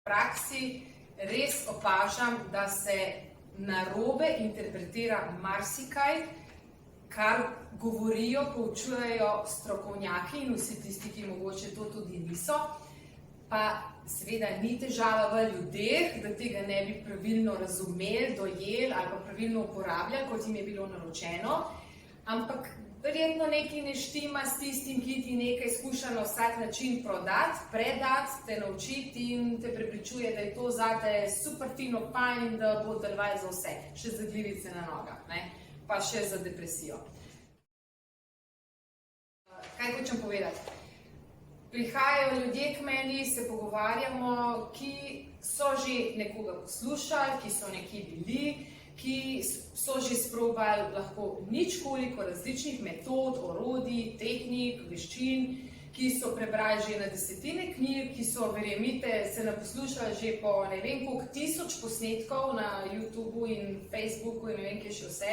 praksi res opažam, da se narobe interpretira marsikaj, kar govorijo, poučujejo strokovnjaki in vsi tisti, ki mogoče to tudi niso. Pa seveda ni težava v ljudeh, da tega ne bi pravilno razumeli, dojeli ali pa pravilno uporabljali, kot jim je bilo naročeno, ampak verjetno nekaj ne štima s tistim, ki ti nekaj skuša na vsak način prodati, predati, te naučiti in te prepričuje, da je to zate super fino, fajn in da bo delovalo za vse, še za glivice na nogah, ne? Pa še za depresijo. Kaj hočem povedati? Prihajajo ljudje k meni, se pogovarjamo, ki so že nekoga poslušali, ki so nekje bili, ki so že sprobali lahko ničkoliko različnih metod, orodij, tehnik, veščin, ki so prebrali že na desetine knjig, ki so, verjemite, se naposlušali že po ne vem koliko tisoč posnetkov na YouTubeu in Facebooku in ne vem kje še vse,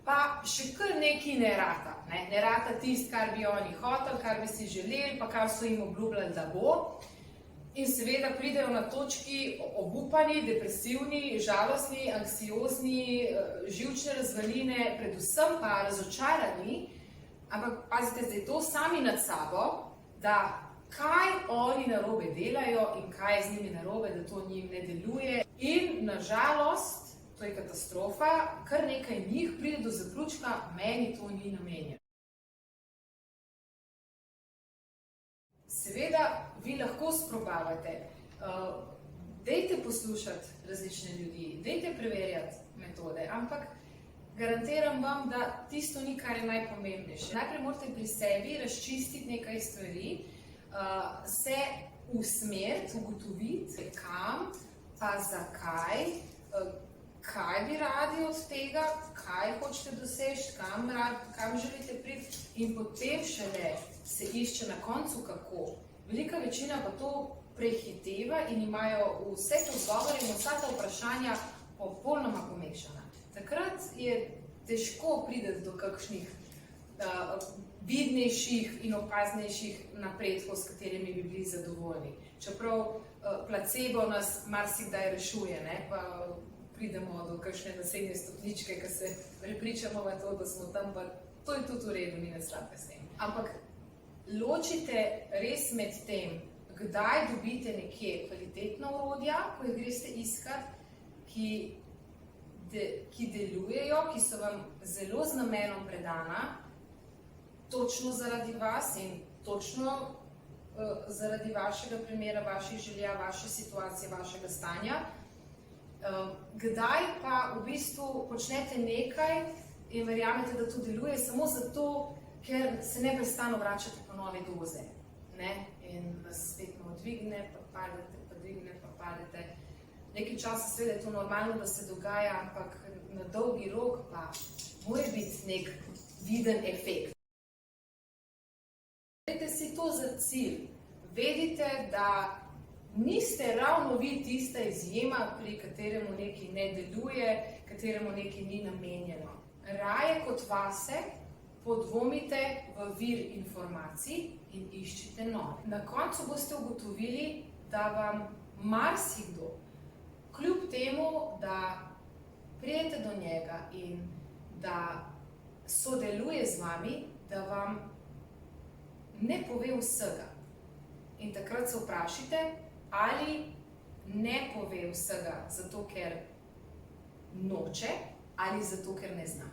pa še kar nekaj ne rata. Ne rata tisto, kar bi oni hoteli, kar bi si želeli, pa kar so jim obljubljali, da bo. In seveda pridejo na točki obupani, depresivni, žalostni, anksiozni, živčne razvaline, predvsem pa razočarani, ampak pazite zdaj to sami nad sabo, da kaj oni narobe delajo in kaj je z njimi narobe, da to njim ne deluje. In na žalost, to je katastrofa, kar nekaj njih pride do zaključka, meni to ni namenjeno. Seveda, vi lahko sprobavate, dajte poslušati različne ljudi, dajte preverjati metode, ampak garantiram vam, da tisto ni, kar je najpomembnejše. Najprej morate pri sebi razčistiti nekaj stvari, se usmeriti, ugotoviti, kam, pa zakaj, kaj bi radi od tega, kaj hočete doseči, kam želite priti in potem šele se išče na koncu kako. Velika večina pa to prehiteva in imajo vse te odgovore in vsa ta vprašanja popolnoma pomešana. Takrat je težko priti do kakšnih vidnejših in opaznejših napredkov, s katerimi bi bili zadovoljni. Čeprav placebo nas marsikdaj rešuje, ne? Pa pridemo do kakšne naslednje stopničke, ki se prepričamo v to, da smo tam, pa to je tudi v redu, ni nas slabke s tem. Ampak ločite res med tem, kdaj dobite nekje kvalitetna orodja, ko jih greste iskat, ki delujejo, ki so vam zelo z namenom predana, točno zaradi vas in točno zaradi vašega primera, vaših želja, vaše situacije, vašega stanja. Kdaj pa v bistvu počnete nekaj in verjamete, da to deluje samo zato, ker se neprestano vračate po nove doze. In vas spet malo dvigne, pa padete, pa dvigne, pa padete. Nekaj časa seveda je to normalno, da se dogaja, ampak na dolgi rok pa mora biti nek viden efekt. Dajte si to za cilj. Vedite, da niste ravno vi tista izjema, pri kateremu nekaj ne deluje, kateremu nekaj ni namenjeno. Raje kot vase podvomite v vir informacij in iščite nove. Na koncu boste ugotovili, da vam marsikdo, kljub temu, da pridete do njega in da sodeluje z vami, da vam ne pove vsega. In takrat se vprašajte, ali ne pove vsega zato, ker noče, ali zato, ker ne zna.